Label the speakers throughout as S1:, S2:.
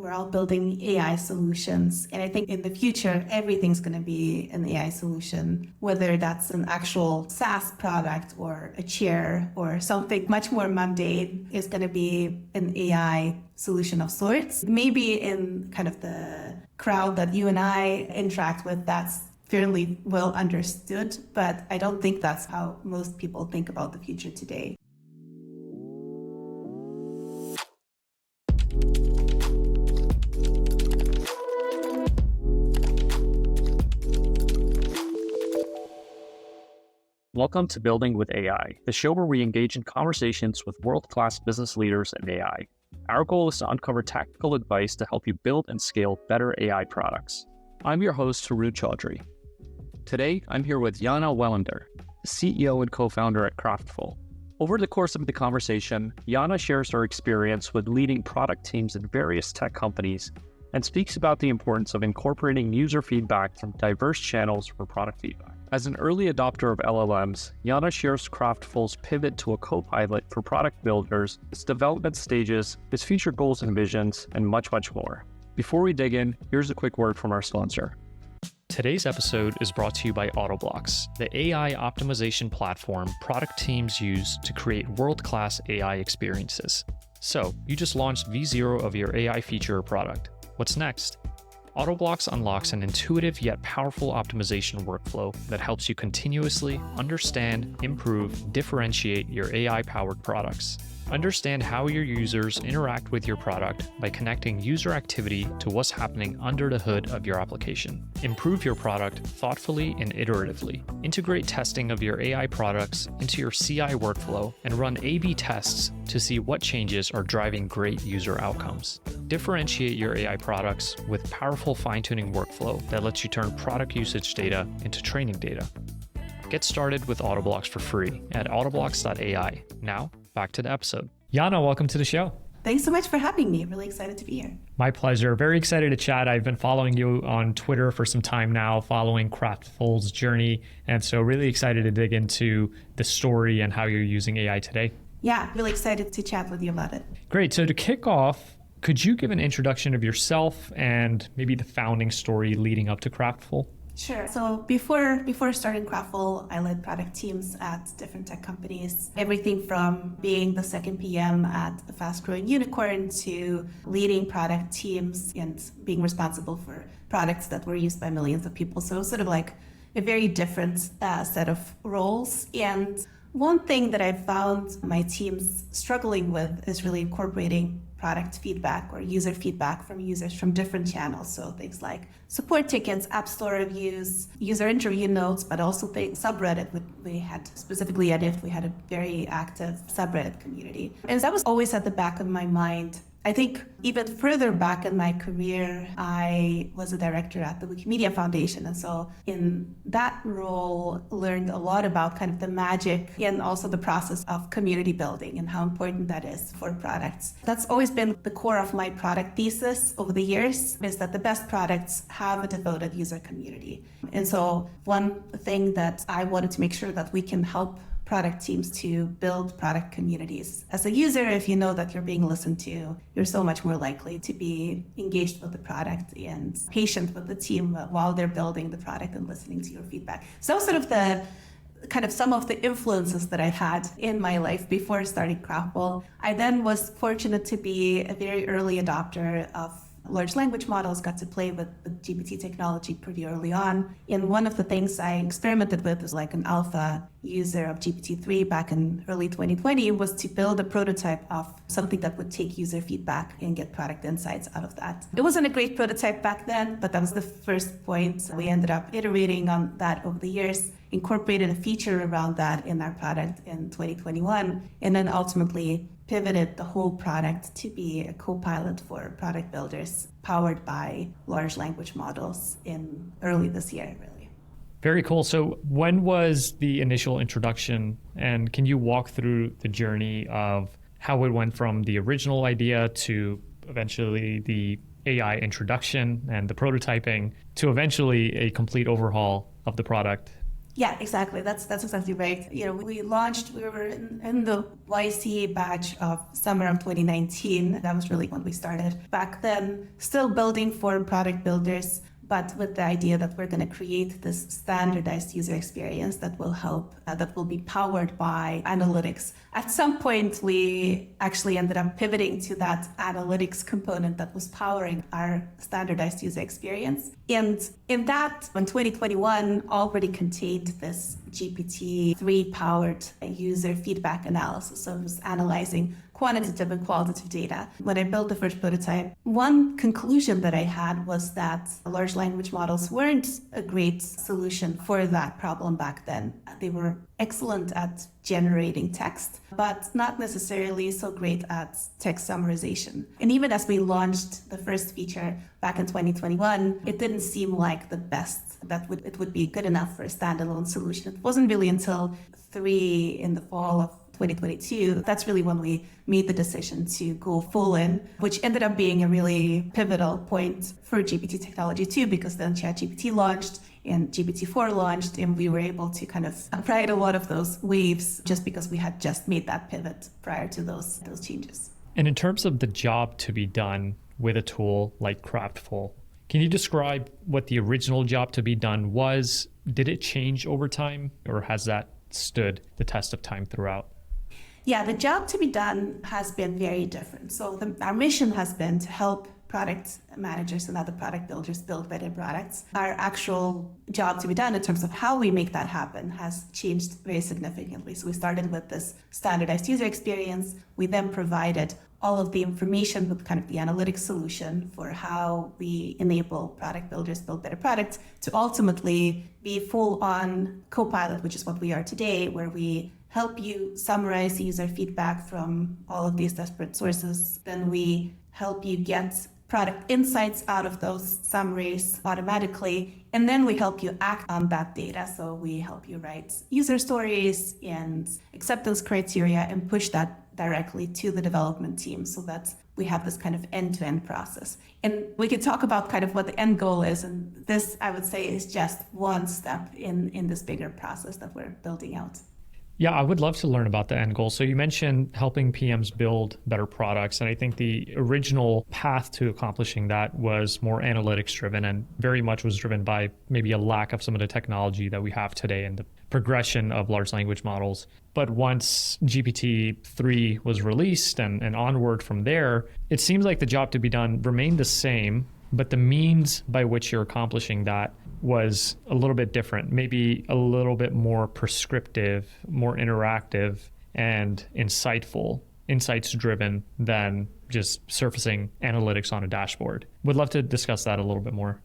S1: we're all building AI solutions. And I think in the future, everything's going to be an AI solution, whether that's an actual SaaS product or a chair or something much more mundane is going to be an AI solution of sorts. Maybe in kind of the crowd that you and I interact with, that's fairly well understood, but I don't think that's how most people think about the future today.
S2: Welcome to Building with AI, the show where we engage in conversations with world-class business leaders and AI. Our goal is to uncover tactical advice to help you build and scale better AI products. I'm your host, Haroon Choudery. Today, I'm here with Yana Welinder, the CEO and co-founder at Kraftful. Over the course of the conversation, Yana shares her experience with leading product teams in various tech companies and speaks about the importance of incorporating user feedback from diverse channels for product feedback. As an early adopter of LLMs, Yana shares Kraftful's pivot to a copilot for product builders, its development stages, its future goals and visions, and much, much more. Before we dig in, here's a quick word from our sponsor. Today's episode is brought to you by Autoblocks, the AI optimization platform product teams use to create world-class AI experiences. So, you just launched V0 of your AI feature or product. What's next? Autoblocks unlocks an intuitive yet powerful optimization workflow that helps you continuously understand, improve, differentiate your AI-powered products. Understand how your users interact with your product by connecting user activity to what's happening under the hood of your application. Improve your product thoughtfully and iteratively. Integrate testing of your AI products into your CI workflow and run A/B tests to see what changes are driving great user outcomes. Differentiate your AI products with powerful fine-tuning workflow that lets you turn product usage data into training data. Get started with Autoblocks for free at autoblocks.ai. Now, back to the episode. Yana, welcome to the show.
S1: Thanks so much for having me. Really excited to be here.
S2: My pleasure. Very excited to chat. I've been following you on Twitter for some time now, following Kraftful's journey. And so really excited to dig into the story and how you're using AI today.
S1: Yeah, really excited to chat with you about it.
S2: Great. So to kick off, could you give an introduction of yourself and maybe the founding story leading up to Kraftful?
S1: Sure. So before starting Kraftful, I led product teams at different tech companies. Everything from being the second PM at a fast-growing unicorn to leading product teams and being responsible for products that were used by millions of people. So sort of like a very different set of roles. And one thing that I've found my teams struggling with is really incorporating product feedback or user feedback from users from different channels. So things like support tickets, app store reviews, user interview notes, but also subreddit. We had specifically at IFT, we had a very active subreddit community. And that was always at the back of my mind. I think even further back in my career, I was a director at the Wikimedia Foundation. And so in that role, learned a lot about kind of the magic and also the process of community building and how important that is for products. That's always been the core of my product thesis over the years, is that the best products have a devoted user community. And so one thing that I wanted to make sure that we can help product teams to build product communities. As a user, if you know that you're being listened to, you're so much more likely to be engaged with the product and patient with the team while they're building the product and listening to your feedback. So sort of the kind of some of the influences that I've had in my life before starting Kraftful. I then was fortunate to be a very early adopter of large language models, got to play with GPT technology pretty early on. And one of the things I experimented with was like an alpha user of GPT-3 back in early 2020 was to build a prototype of something that would take user feedback and get product insights out of that. It wasn't a great prototype back then, but that was the first point. We ended up iterating on that over the years, incorporated a feature around that in our product in 2021, and then ultimately pivoted the whole product to be a copilot for product builders powered by large language models in early this year, really.
S2: Very cool. So when was the initial introduction, and can you walk through the journey of how it went from the original idea to eventually the AI introduction and the prototyping to eventually a complete overhaul of the product
S1: Yeah, exactly. That's exactly right. We launched, we were in the YC batch of summer of 2019. That was really when we started. Back then, still building for product builders, but with the idea that we're going to create this standardized user experience that will help, that will be powered by analytics. At some point, we actually ended up pivoting to that analytics component that was powering our standardized user experience. And in that, when 2021 already contained this GPT-3 powered user feedback analysis. So it was analyzing quantitative and qualitative data. When I built the first prototype, one conclusion that I had was that large language models weren't a great solution for that problem back then. They were excellent at generating text, but not necessarily so great at text summarization. And even as we launched the first feature back in 2021, it didn't seem like the best that it would be good enough for a standalone solution. It wasn't really until 3 in the fall of 2022, that's really when we made the decision to go full in, which ended up being a really pivotal point for GPT technology too, because then ChatGPT launched and GPT-4 launched, and we were able to kind of ride a lot of those waves just because we had just made that pivot prior to those changes.
S2: And in terms of the job to be done with a tool like Kraftful, can you describe what the original job to be done was? Did it change over time, or has that stood the test of time throughout?
S1: Yeah, the job to be done has been very different. So our mission has been to help product managers and other product builders build better products. Our actual job to be done in terms of how we make that happen has changed very significantly. So we started with this standardized user experience. We then provided all of the information with kind of the analytics solution for how we enable product builders build better products to ultimately be full on copilot, which is what we are today, where we help you summarize user feedback from all of these disparate sources. Then we help you get product insights out of those summaries automatically. And then we help you act on that data. So we help you write user stories and acceptance criteria and push that directly to the development team so that we have this kind of end-to-end process. And we could talk about kind of what the end goal is. And this, I would say, is just one step in this bigger process that we're building out.
S2: Yeah, I would love to learn about the end goal. So you mentioned helping PMs build better products. And I think the original path to accomplishing that was more analytics driven and very much was driven by maybe a lack of some of the technology that we have today and the progression of large language models. But once GPT-3 was released and onward from there, it seems like the job to be done remained the same, but the means by which you're accomplishing that was a little bit different, maybe a little bit more prescriptive, more interactive, and insights driven than just surfacing analytics on a dashboard. Would love to discuss that a little bit more.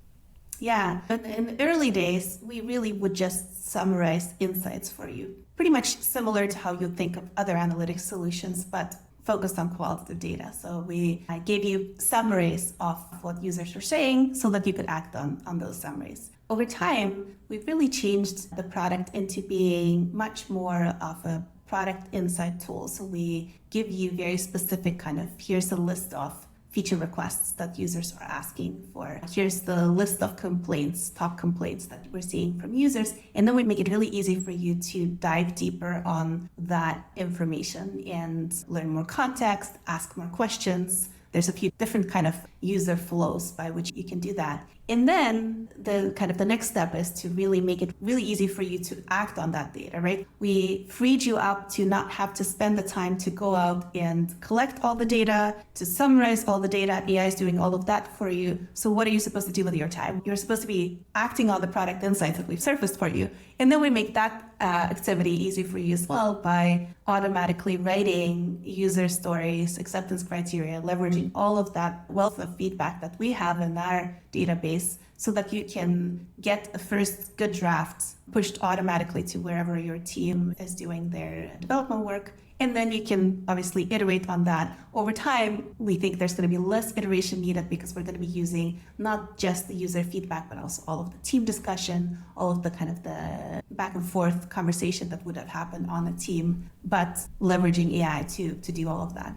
S1: Yeah, but in the early days, we really would just summarize insights for you. Pretty much similar to how you think of other analytics solutions, but focused on qualitative data. So we gave you summaries of what users were saying so that you could act on those summaries. Over time, we've really changed the product into being much more of a product insight tool. So we give you very specific kind of, here's a list of feature requests that users are asking for. Here's the list of complaints, top complaints that we're seeing from users. And then we make it really easy for you to dive deeper on that information and learn more context, ask more questions. There's a few different kind of user flows by which you can do that. And then the next step is to really make it really easy for you to act on that data, right? We freed you up to not have to spend the time to go out and collect all the data, to summarize all the data. AI is doing all of that for you. So what are you supposed to do with your time? You're supposed to be acting on the product insights that we've surfaced for you. And then we make that activity easy for you as well by automatically writing user stories, acceptance criteria, leveraging all of that wealth of feedback that we have in our database so that you can get a first good draft pushed automatically to wherever your team is doing their development work. And then you can obviously iterate on that. Over time, we think there's going to be less iteration needed because we're going to be using not just the user feedback, but also all of the team discussion, all of the kind of the back and forth conversation that would have happened on the team, but leveraging AI to do all of that.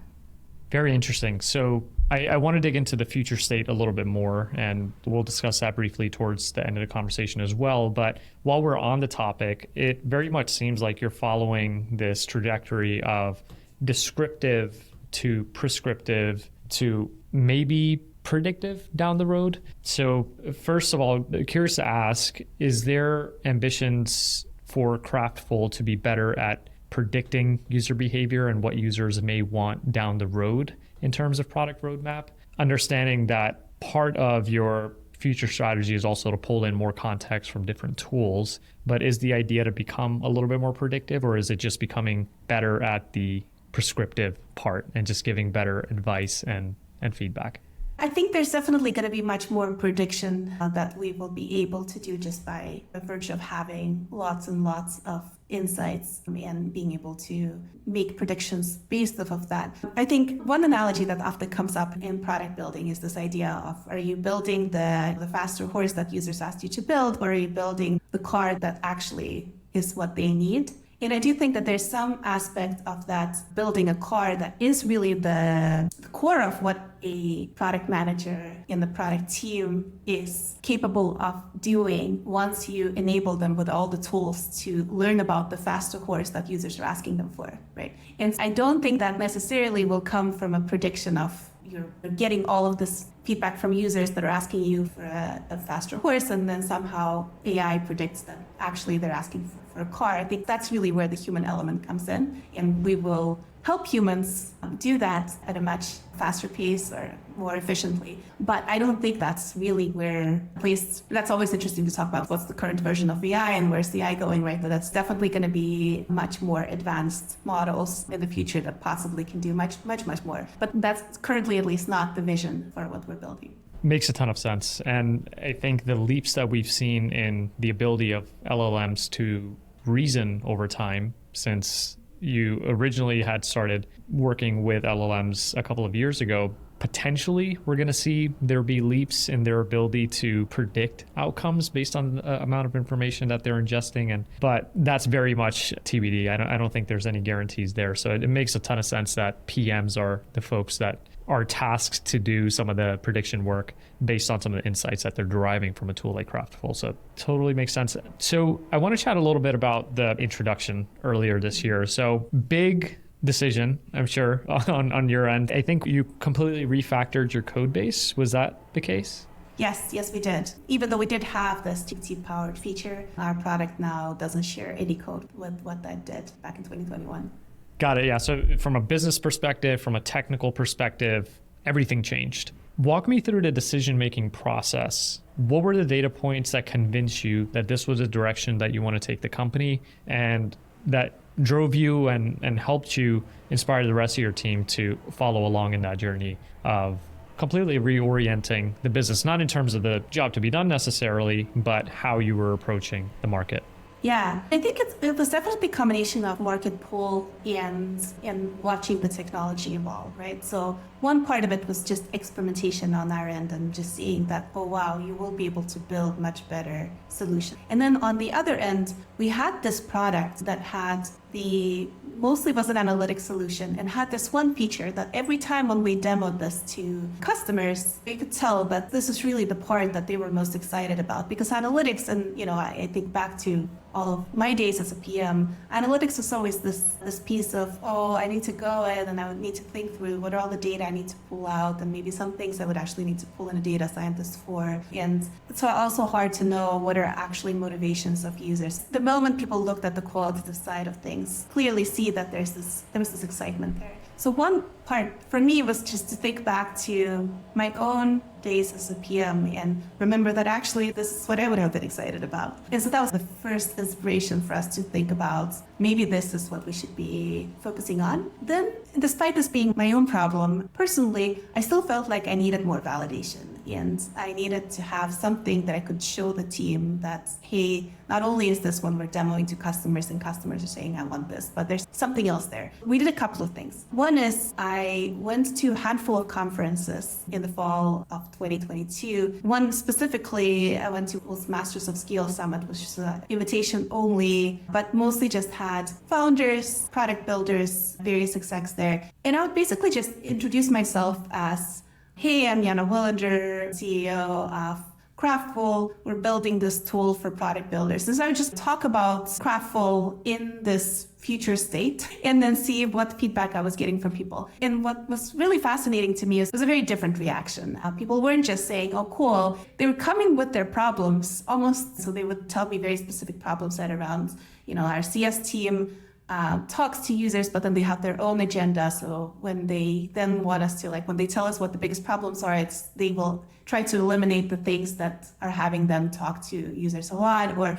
S2: Very interesting. So I want to dig into the future state a little bit more, and we'll discuss that briefly towards the end of the conversation as well. But while we're on the topic, it very much seems like you're following this trajectory of descriptive to prescriptive to maybe predictive down the road. So first of all, curious to ask, is there ambitions for Kraftful to be better at predicting user behavior and what users may want down the road in terms of product roadmap? Understanding that part of your future strategy is also to pull in more context from different tools, but is the idea to become a little bit more predictive, or is it just becoming better at the prescriptive part and just giving better advice and feedback?
S1: I think there's definitely going to be much more prediction that we will be able to do just by virtue of having lots and lots of insights and being able to make predictions based off of that. I think one analogy that often comes up in product building is this idea of, are you building the faster horse that users asked you to build, or are you building the car that actually is what they need? And I do think that there's some aspect of that building a car that is really the core of what a product manager in the product team is capable of doing once you enable them with all the tools to learn about the faster horse that users are asking them for, right? And I don't think that necessarily will come from a prediction of you're getting all of this feedback from users that are asking you for a faster horse, and then somehow AI predicts that actually they're asking for a car. I think that's really where the human element comes in, and we will help humans do that at a much faster pace or more efficiently. But I don't think that's really where, at least that's always interesting to talk about what's the current version of AI and where's the AI going, right? But that's definitely going to be much more advanced models in the future that possibly can do much more. But that's currently at least not the vision for what we're building.
S2: Makes a ton of sense. And I think the leaps that we've seen in the ability of LLMs to reason over time, since you originally had started working with LLMs a couple of years ago, potentially we're going to see there be leaps in their ability to predict outcomes based on the amount of information that they're ingesting. But that's very much TBD. I don't think there's any guarantees there. So it makes a ton of sense that PMs are the folks that are tasked to do some of the prediction work based on some of the insights that they're deriving from a tool like Kraftful. So totally makes sense. So I want to chat a little bit about the introduction earlier this year. So big decision, I'm sure, on your end. I think you completely refactored your code base. Was that the case?
S1: Yes, we did. Even though we did have this GPT-powered feature, our product now doesn't share any code with what that did back in 2021.
S2: Got it. Yeah. So from a business perspective, from a technical perspective, everything changed. Walk me through the decision-making process. What were the data points that convinced you that this was a direction that you want to take the company, and that drove you and helped you inspire the rest of your team to follow along in that journey of completely reorienting the business, not in terms of the job to be done necessarily, but how you were approaching the market?
S1: Yeah, I think it was definitely a combination of market pull and watching the technology evolve, right? So one part of it was just experimentation on our end and just seeing that, oh wow, you will be able to build much better solutions. And then on the other end, we had this product that had mostly was an analytics solution and had this one feature that every time when we demoed this to customers, we could tell that this is really the part that they were most excited about, because analytics, and I think back to all of my days as a PM, analytics was always this piece of, oh, I need to go in and I would need to think through what are all the data I need to pull out, and maybe some things I would actually need to pull in a data scientist for. And it's also hard to know what are actually motivations of users. The moment people looked at the qualitative side of things, clearly see that there was this excitement there. So one part for me was just to think back to my own days as a PM and remember that actually this is what I would have been excited about. And so that was the first inspiration for us to think about maybe this is what we should be focusing on. Then, despite this being my own problem, personally, I still felt like I needed more validation. And I needed to have something that I could show the team that, hey, not only is this when we're demoing to customers and customers are saying, I want this, but there's something else there. We did a couple of things. One is I went to a handful of conferences in the fall of 2022. One specifically, I went to was Masters of Scale Summit, which is an invitation only, but mostly just had founders, product builders, various execs there. And I would basically just introduce myself as hey, I'm Yana Welinder, CEO of Kraftful. We're building this tool for product builders. And so I would just talk about Kraftful in this future state and then see what feedback I was getting from people. And what was really fascinating to me is it was a very different reaction. People weren't just saying, oh, cool. They were coming with their problems almost. So they would tell me very specific problems that around, our CS team talks to users, but then they have their own agenda. So when they then want us to, when they tell us what the biggest problems are, they will try to eliminate the things that are having them talk to users a lot. Or,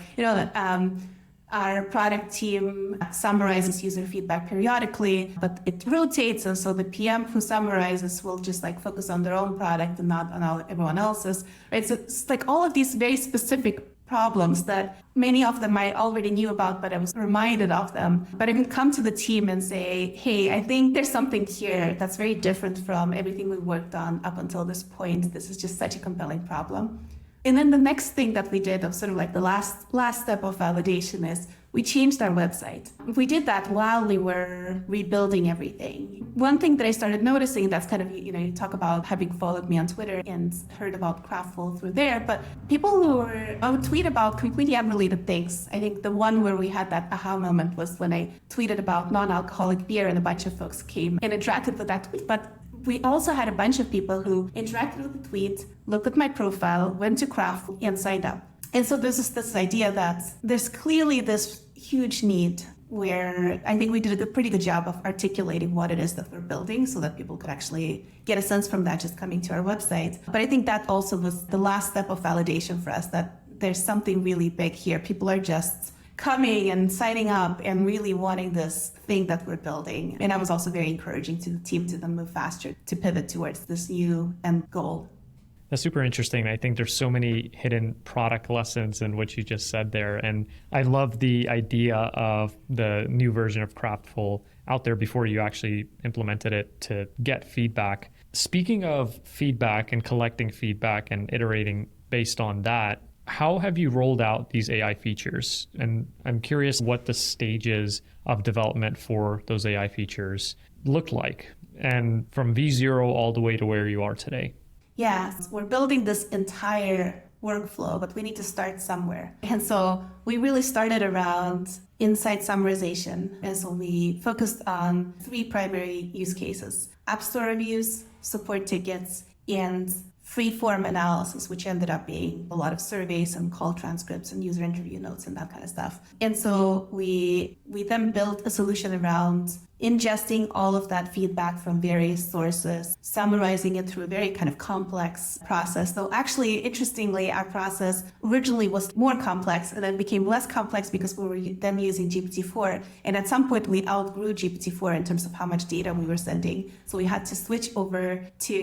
S1: our product team summarizes user feedback periodically, but it rotates. And so the PM who summarizes will just focus on their own product and not on everyone else's, right? So it's all of these very specific problems that many of them I already knew about, but I was reminded of them. But I can come to the team and say, hey, I think there's something here that's very different from everything we worked on up until this point. This is just such a compelling problem. And then the next thing that we did of sort of the last step of validation is we changed our website. We did that while we were rebuilding everything. One thing that I started noticing that's kind of, you talk about having followed me on Twitter and heard about Kraftful through there, but people I would tweet about completely unrelated things. I think the one where we had that aha moment was when I tweeted about non-alcoholic beer and a bunch of folks came and interacted with that tweet. But we also had a bunch of people who interacted with the tweet, looked at my profile, went to Kraftful, and signed up. And so there's this idea that there's clearly this huge need where I think we did a pretty good job of articulating what it is that we're building so that people could actually get a sense from that just coming to our website. But I think that also was the last step of validation for us, that there's something really big here. People are just coming and signing up and really wanting this thing that we're building. And I was also very encouraging to the team to then move faster to pivot towards this new end goal.
S2: That's super interesting. I think there's so many hidden product lessons in what you just said there. And I love the idea of the new version of Kraftful out there before you actually implemented it to get feedback. Speaking of feedback and collecting feedback and iterating based on that, how have you rolled out these AI features? And I'm curious what the stages of development for those AI features look like, and from V0 all the way to where you are today.
S1: Yeah, we're building this entire workflow, but we need to start somewhere. And so we really started around insight summarization. And so we focused on 3 primary use cases: App Store reviews, support tickets, and free-form analysis, which ended up being a lot of surveys and call transcripts and user interview notes and that kind of stuff. And so we then built a solution around ingesting all of that feedback from various sources, summarizing it through a very kind of complex process. Though actually, interestingly, our process originally was more complex and then became less complex because we were then using GPT-4. And at some point, we outgrew GPT-4 in terms of how much data we were sending. So we had to switch over to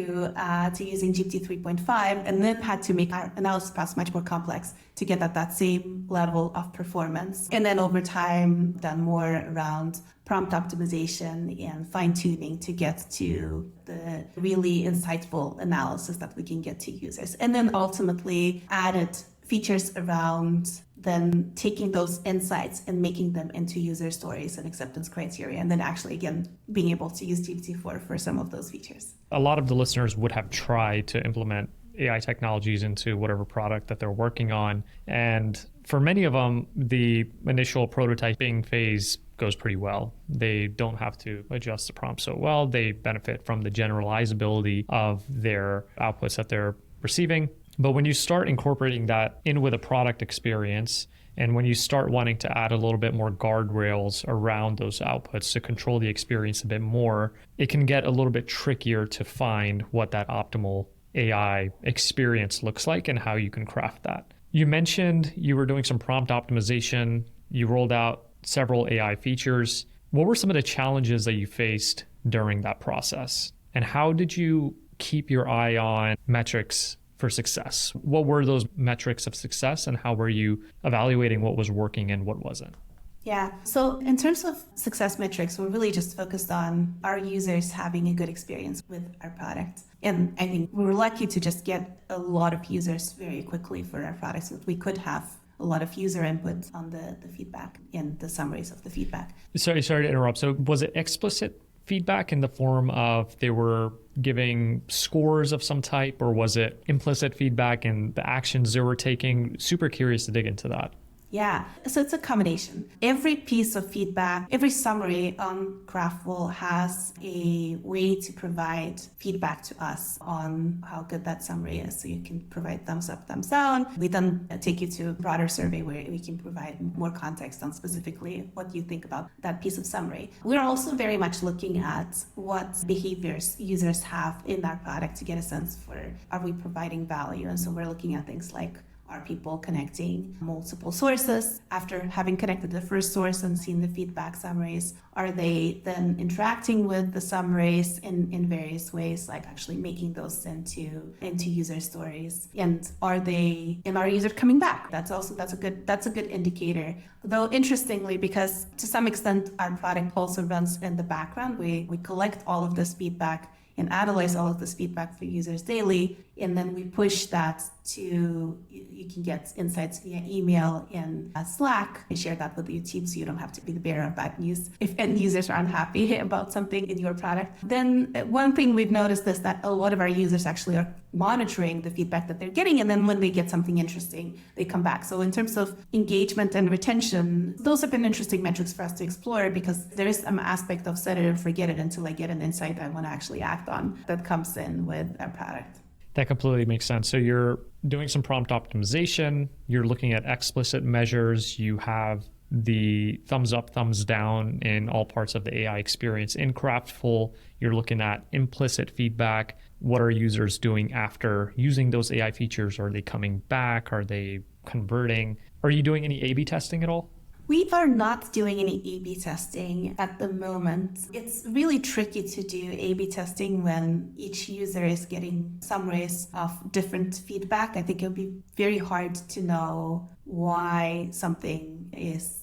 S1: using GPT 3.5 and then had to make our analysis process much more complex to get at that same level of performance. And then over time, done more around prompt optimization and fine-tuning to get to the really insightful analysis that we can get to users. And then ultimately added features around then taking those insights and making them into user stories and acceptance criteria, and then actually, again, being able to use GPT-4 for some of those features.
S2: A lot of the listeners would have tried to implement AI technologies into whatever product that they're working on. And for many of them, the initial prototyping phase goes pretty well. They don't have to adjust the prompt so well. They benefit from the generalizability of their outputs that they're receiving. But when you start incorporating that in with a product experience, and when you start wanting to add a little bit more guardrails around those outputs to control the experience a bit more, it can get a little bit trickier to find what that optimal AI experience looks like and how you can craft that. You mentioned you were doing some prompt optimization. You rolled out several AI features. What were some of the challenges that you faced during that process? And how did you keep your eye on metrics for success? What were those metrics of success, and how were you evaluating what was working and what wasn't?
S1: Yeah, so in terms of success metrics, we're really just focused on our users having a good experience with our product. And I think we were lucky to just get a lot of users very quickly for our products, so that we could have a lot of user input on the feedback and the summaries of the feedback.
S2: Sorry to interrupt. So was it explicit
S3: feedback in the form of they were giving scores of some type, or was it implicit feedback and the actions they were taking? Super curious to dig into that.
S1: Yeah, so it's a combination. Every piece of feedback, every summary on Kraftful has a way to provide feedback to us on how good that summary is. So you can provide thumbs up, thumbs down. We then take you to a broader survey where we can provide more context on specifically what you think about that piece of summary. We're also very much looking at what behaviors users have in that product to get a sense for, are we providing value? And so we're looking at things like, are people connecting multiple sources? After having connected the first source and seen the feedback summaries, are they then interacting with the summaries in various ways, like actually making those into user stories? And are users coming back? That's a good indicator. Though interestingly, because to some extent our product also runs in the background, we collect all of this feedback and analyze all of this feedback for users daily. And then we push that to, you can get insights via email and Slack. I share that with your team so you don't have to be the bearer of bad news if end users are unhappy about something in your product. Then one thing we've noticed is that a lot of our users actually are monitoring the feedback that they're getting. And then when they get something interesting, they come back. So in terms of engagement and retention, those have been interesting metrics for us to explore, because there is an aspect of set it and forget it until I get an insight I want to actually act on that comes in with our product.
S3: That completely makes sense. So you're doing some prompt optimization, you're looking at explicit measures, you have the thumbs up, thumbs down in all parts of the AI experience. In Kraftful, you're looking at implicit feedback. What are users doing after using those AI features? Are they coming back? Are they converting? Are you doing any A/B testing at all?
S1: We are not doing any A/B testing at the moment. It's really tricky to do A/B testing when each user is getting summaries of different feedback. I think it would be very hard to know why something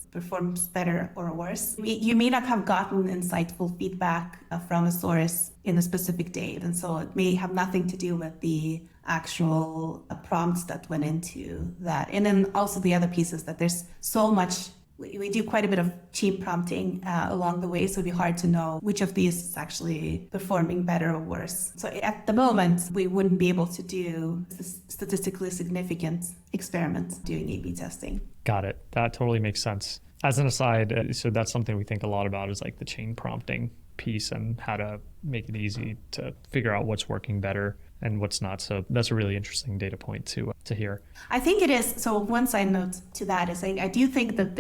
S1: performs better or worse. You may not have gotten insightful feedback from a source in a specific date, and so it may have nothing to do with the actual prompts that went into that. And then also the other piece is that there's so much. We do quite a bit of cheap prompting along the way, so it'd be hard to know which of these is actually performing better or worse. So at the moment, we wouldn't be able to do statistically significant experiments doing A/B testing.
S3: Got it. That totally makes sense. As an aside, so that's something we think a lot about, is like the chain prompting piece and how to make it easy to figure out what's working better and what's not. So that's a really interesting data point to hear.
S1: I think it is. So one side note to that is I do think that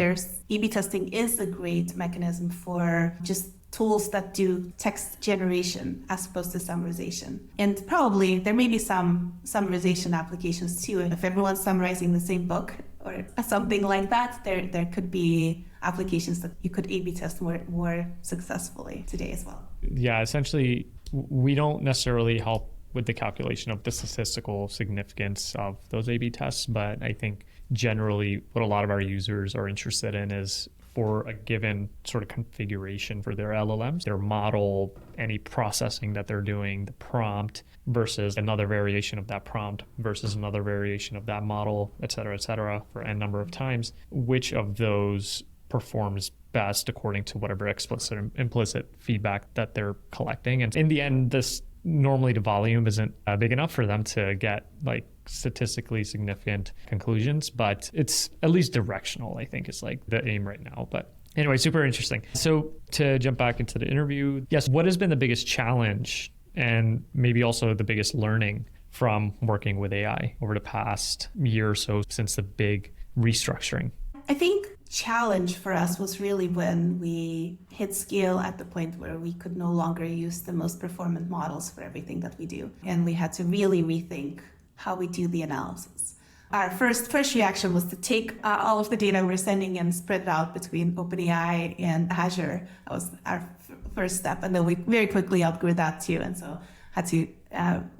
S1: A/B testing is a great mechanism for just tools that do text generation as opposed to summarization. And probably there may be some summarization applications too. If everyone's summarizing the same book or something like that, there could be applications that you could A/B test more successfully today as well.
S3: Yeah, essentially, we don't necessarily help with the calculation of the statistical significance of those A/B tests, but I think generally what a lot of our users are interested in is for a given sort of configuration for their LLMs, their model, any processing that they're doing, the prompt versus another variation of that prompt versus another variation of that model, et cetera, for n number of times, which of those performs best according to whatever explicit and implicit feedback that they're collecting. And in the end, normally the volume isn't big enough for them to get like statistically significant conclusions, but it's at least directional, I think is like the aim right now. But anyway, super interesting. So to jump back into the interview, yes, what has been the biggest challenge and maybe also the biggest learning from working with AI over the past year or so since the big restructuring?
S1: I think challenge for us was really when we hit scale at the point where we could no longer use the most performant models for everything that we do. And we had to really rethink how we do the analysis. Our first reaction was to take all of the data we're sending and spread it out between OpenAI and Azure. That was our first step. And then we very quickly outgrew that too. And so had to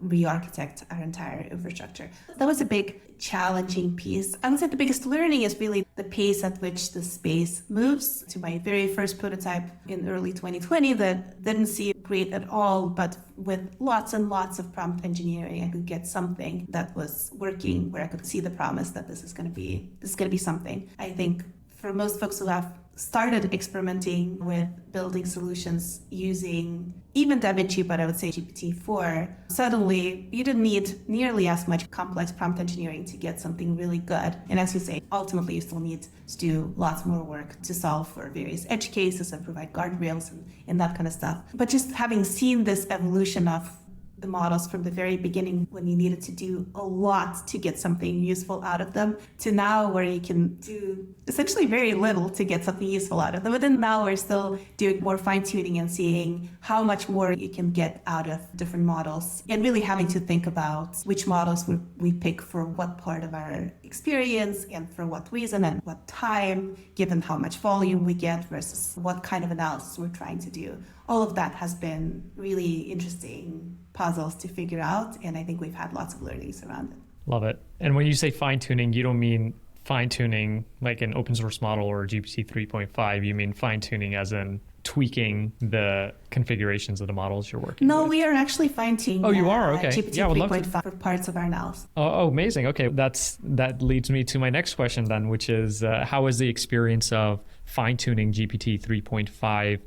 S1: re-architect our entire infrastructure. That was a big challenging piece. I would say the biggest learning is really the pace at which the space moves. To my very first prototype in early 2020 that didn't seem great at all, but with lots and lots of prompt engineering, I could get something that was working where I could see the promise that this is going to be something. I think for most folks who have started experimenting with building solutions using even DaVinci, but I would say GPT-4, suddenly you didn't need nearly as much complex prompt engineering to get something really good. And as you say, ultimately you still need to do lots more work to solve for various edge cases and provide guardrails and that kind of stuff. But just having seen this evolution of the models from the very beginning, when you needed to do a lot to get something useful out of them, to now where you can do essentially very little to get something useful out of them. But then now we're still doing more fine-tuning and seeing how much more you can get out of different models, and really having to think about which models we pick for what part of our experience and for what reason and what time, given how much volume we get versus what kind of analysis we're trying to do. All of that has been really interesting puzzles to figure out, and I think we've had lots of learnings around it.
S3: Love it. And when you say fine-tuning, you don't mean fine-tuning like an open source model or GPT 3.5, you mean fine-tuning as in tweaking the configurations of the models you're working with?
S1: No, we are actually fine-tuning
S3: you are? Okay.
S1: GPT 3.5 for parts of our analysis.
S3: Oh, amazing. Okay, that leads me to my next question then, which is how has the experience of fine-tuning GPT 3.5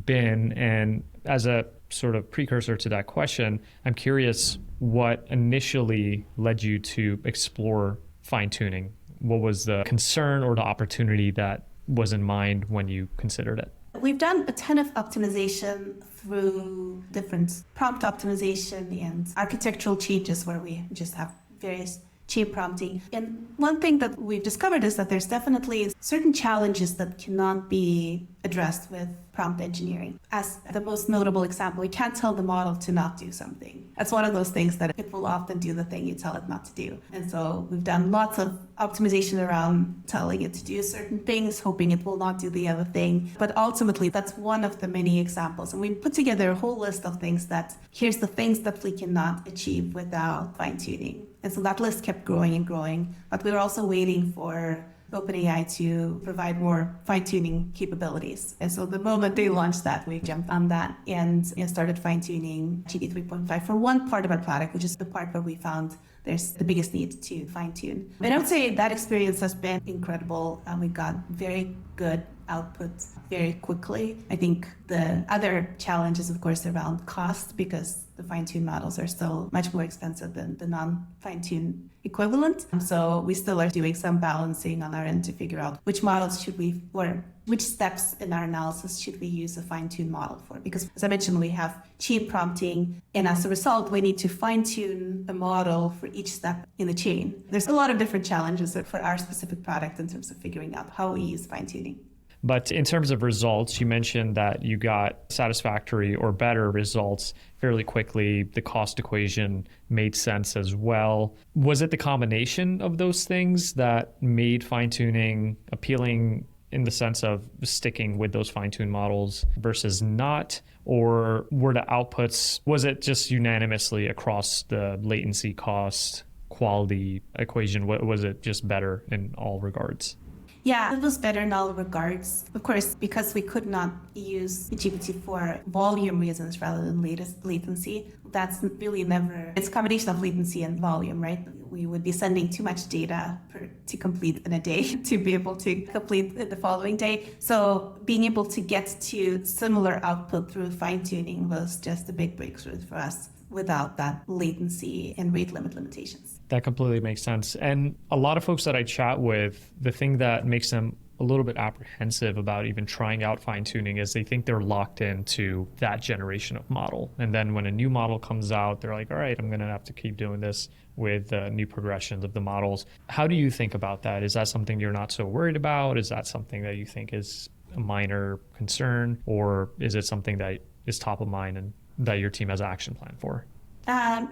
S3: been? And as a sort of precursor to that question, I'm curious what initially led you to explore fine-tuning. What was the concern or the opportunity that was in mind when you considered it?
S1: We've done a ton of optimization through different prompt optimization and architectural changes where we just have various chain prompting. And one thing that we've discovered is that there's definitely certain challenges that cannot be addressed with prompt engineering. As the most notable example, we can't tell the model to not do something. That's one of those things that it will often do the thing you tell it not to do. And so we've done lots of optimization around telling it to do certain things, hoping it will not do the other thing. But ultimately, that's one of the many examples. And we put together a whole list of things that here's the things that we cannot achieve without fine-tuning. And so that list kept growing and growing. But we were also waiting for OpenAI to provide more fine-tuning capabilities. And so the moment they launched that, we jumped on that and started fine-tuning GPT 3.5 for one part of our product, which is the part where we found there's the biggest need to fine-tune. And I would say that experience has been incredible. We got very good output very quickly. I think the other challenge is, of course, around cost, because the fine-tuned models are still much more expensive than the non-fine-tuned equivalent. So we still are doing some balancing on our end to figure out which models should we, or which steps in our analysis should we use a fine-tuned model for? Because as I mentioned, we have chain prompting, and as a result, we need to fine-tune a model for each step in the chain. There's a lot of different challenges for our specific product in terms of figuring out how we use fine-tuning.
S3: But in terms of results, you mentioned that you got satisfactory or better results fairly quickly. The cost equation made sense as well. Was it the combination of those things that made fine-tuning appealing in the sense of sticking with those fine-tuned models versus not? Or were the outputs, was it just unanimously across the latency, cost, quality equation? Was it just better in all regards?
S1: Yeah, it was better in all regards. Of course, because we could not use GPT for volume reasons rather than latency, that's really never, it's a combination of latency and volume, right? We would be sending too much data to complete in a day to be able to complete the following day. So being able to get to similar output through fine-tuning was just a big breakthrough for us without that latency and rate limit limitations.
S3: That completely makes sense. And a lot of folks that I chat with, the thing that makes them a little bit apprehensive about even trying out fine-tuning is they think they're locked into that generation of model. And then when a new model comes out, they're like, all right, I'm going to have to keep doing this with new progressions of the models. How do you think about that? Is that something you're not so worried about? Is that something that you think is a minor concern? Or is it something that is top of mind and that your team has an action plan for?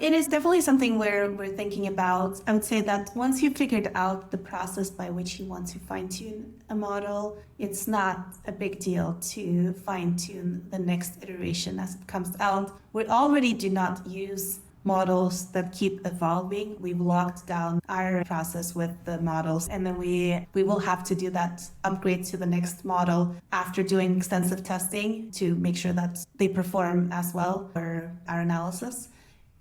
S1: It is definitely something where we're thinking about. I would say that once you've figured out the process by which you want to fine-tune a model, it's not a big deal to fine-tune the next iteration as it comes out. We already do not use models that keep evolving. We've locked down our process with the models, and then we will have to do that upgrade to the next model after doing extensive testing to make sure that they perform as well for our analysis.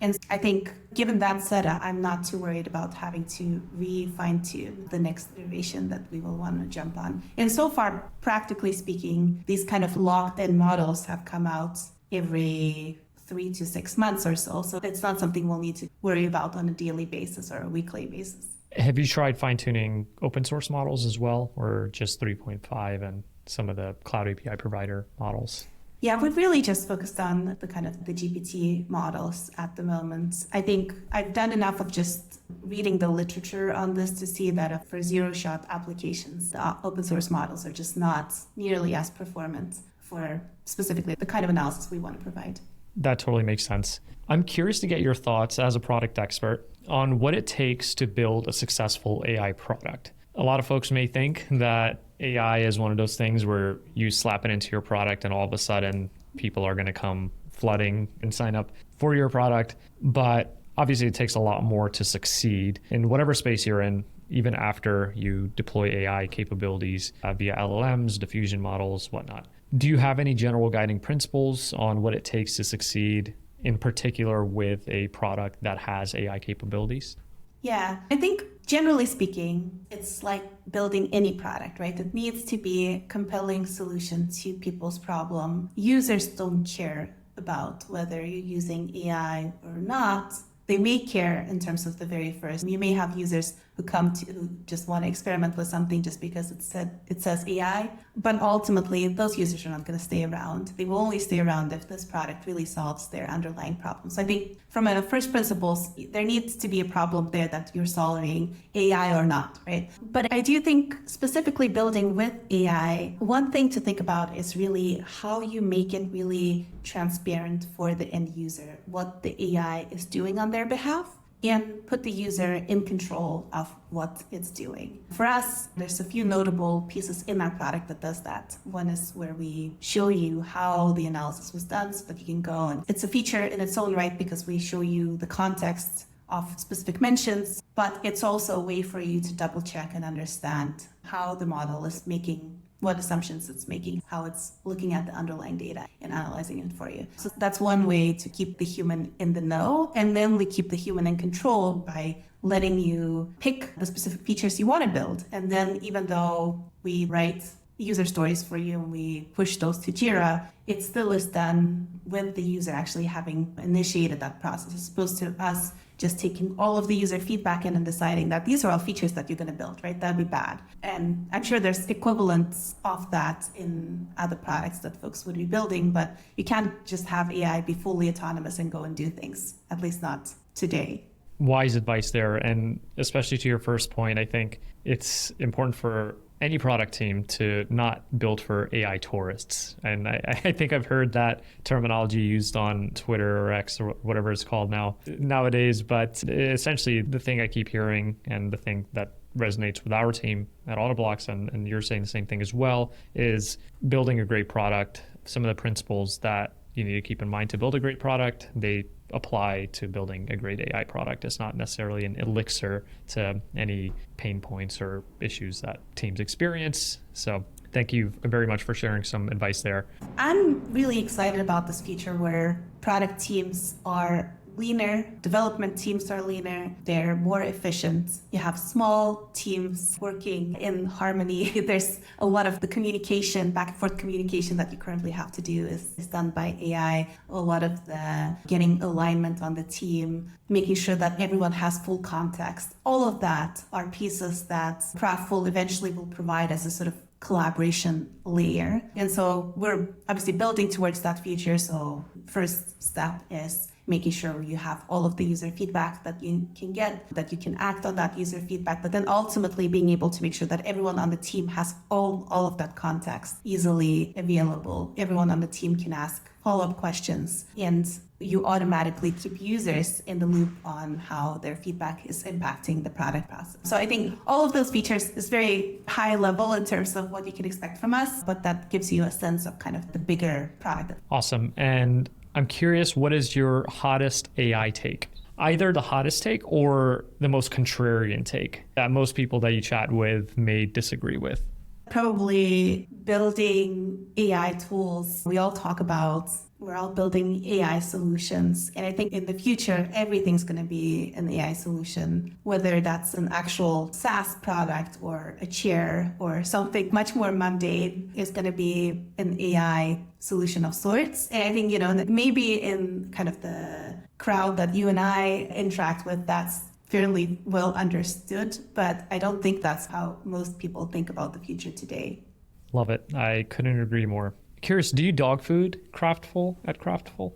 S1: And I think given that said, I'm not too worried about having to refine tune the next iteration that we will want to jump on. And so far, practically speaking, these kind of locked-in models have come out every 3 to 6 months or so. So it's not something we'll need to worry about on a daily basis or a weekly basis.
S3: Have you tried fine-tuning open source models as well, or just 3.5 and some of the cloud API provider models?
S1: Yeah, we've really just focused on the kind of the GPT models at the moment. I think I've done enough of just reading the literature on this to see that for zero-shot applications, the open source models are just not nearly as performant for specifically the kind of analysis we want to provide.
S3: That totally makes sense. I'm curious to get your thoughts as a product expert on what it takes to build a successful AI product. A lot of folks may think that AI is one of those things where you slap it into your product and all of a sudden people are going to come flooding and sign up for your product. But obviously it takes a lot more to succeed in whatever space you're in, even after you deploy AI capabilities via LLMs, diffusion models, whatnot. Do you have any general guiding principles on what it takes to succeed, in particular with a product that has AI capabilities?
S1: Yeah, I think generally speaking, it's like building any product, right? It needs to be a compelling solution to people's problem. Users don't care about whether you're using AI or not. They may care in terms of the very first. You may have users who just want to experiment with something just because it says AI, but ultimately those users are not going to stay around. They will only stay around if this product really solves their underlying problems. I think from a first principles, there needs to be a problem there that you're solving, AI or not, right? But I do think specifically building with AI, one thing to think about is really how you make it really transparent for the end user, what the AI is doing on their behalf, and put the user in control of what it's doing. For us, there's a few notable pieces in our product that does that. One is where we show you how the analysis was done so that you can go, and it's a feature in its own right because we show you the context of specific mentions, but it's also a way for you to double check and understand how the model is making, what assumptions it's making, how it's looking at the underlying data and analyzing it for you. So that's one way to keep the human in the know. And then we keep the human in control by letting you pick the specific features you want to build. And then even though we write user stories for you and we push those to Jira, it still is done with the user actually having initiated that process, as opposed to us just taking all of the user feedback in and deciding that these are all features that you're going to build, right? That'd be bad. And I'm sure there's equivalents of that in other products that folks would be building, but you can't just have AI be fully autonomous and go and do things, at least not today.
S3: Wise advice there. And especially to your first point, I think it's important for any product team to not build for AI tourists. And I think I've heard that terminology used on Twitter or X or whatever it's called nowadays. But essentially the thing I keep hearing and the thing that resonates with our team at Autoblocks, and you're saying the same thing as well, is building a great product. Some of the principles that you need to keep in mind to build a great product, they apply to building a great AI product. It's not necessarily an elixir to any pain points or issues that teams experience. So thank you very much for sharing some advice there.
S1: I'm really excited about this feature where product teams are leaner, development teams are leaner, they're more efficient. You have small teams working in harmony. There's a lot of the communication, back and forth communication that you currently have to do is done by AI. A lot of the getting alignment on the team, making sure that everyone has full context. All of that are pieces that Kraftful eventually will provide as a sort of collaboration layer. And so we're obviously building towards that future. So first step is making sure you have all of the user feedback that you can get, that you can act on that user feedback, but then ultimately being able to make sure that everyone on the team has all of that context easily available. Everyone on the team can ask follow-up questions, and you automatically keep users in the loop on how their feedback is impacting the product process. So I think all of those features is very high level in terms of what you can expect from us, but that gives you a sense of kind of the bigger product.
S3: Awesome. And I'm curious, what is your hottest AI take? Either the hottest take or the most contrarian take that most people that you chat with may disagree with?
S1: Probably building AI tools. We all talk about We're all building AI solutions. And I think in the future, everything's going to be an AI solution, whether that's an actual SaaS product or a chair or something much more mundane is going to be an AI solution of sorts. And I think, that maybe in kind of the crowd that you and I interact with, that's fairly well understood, but I don't think that's how most people think about the future today.
S3: Love it. I couldn't agree more. Curious, do you dog food Kraftful at Kraftful?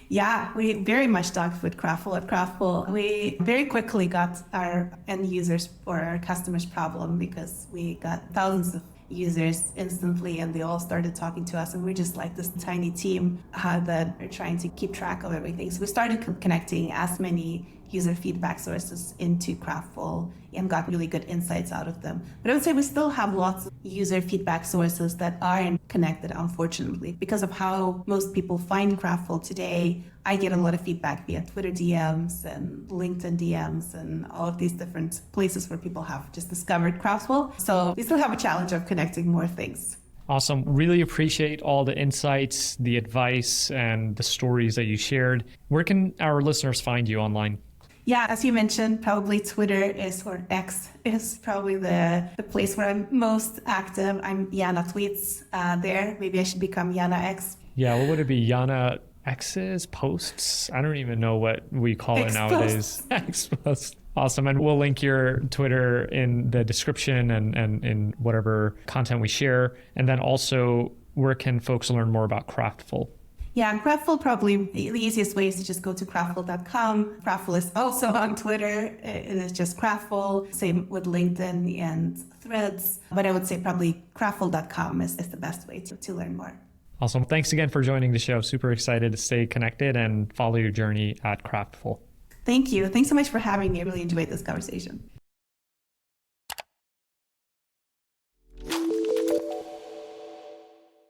S1: Yeah, we very much dog food Kraftful at Kraftful. We very quickly got our end users or our customers' problem because we got thousands of users instantly and they all started talking to us, and we're just like this tiny team that are trying to keep track of everything. So we started connecting as many user feedback sources into Kraftful and got really good insights out of them. But I would say we still have lots of user feedback sources that aren't connected, unfortunately. Because of how most people find Kraftful today, I get a lot of feedback via Twitter DMs and LinkedIn DMs and all of these different places where people have just discovered Kraftful. So we still have a challenge of connecting more things.
S3: Awesome. Really appreciate all the insights, the advice, and the stories that you shared. Where can our listeners find you online?
S1: Yeah, as you mentioned, probably Twitter or X is probably the place where I'm most active. I'm Yana Tweets there. Maybe I should become Yana X.
S3: Yeah, what would it be? Yana X's posts? I don't even know what we call it nowadays. X posts. Awesome. And we'll link your Twitter in the description and in whatever content we share. And then also, where can folks learn more about Kraftful?
S1: Yeah, Kraftful, probably the easiest way is to just go to kraftful.com. Kraftful is also on Twitter. It is just Kraftful. Same with LinkedIn and Threads. But I would say probably kraftful.com is the best way to learn more.
S3: Awesome. Thanks again for joining the show. Super excited to stay connected and follow your journey at Kraftful.
S1: Thank you. Thanks so much for having me. I really enjoyed this conversation.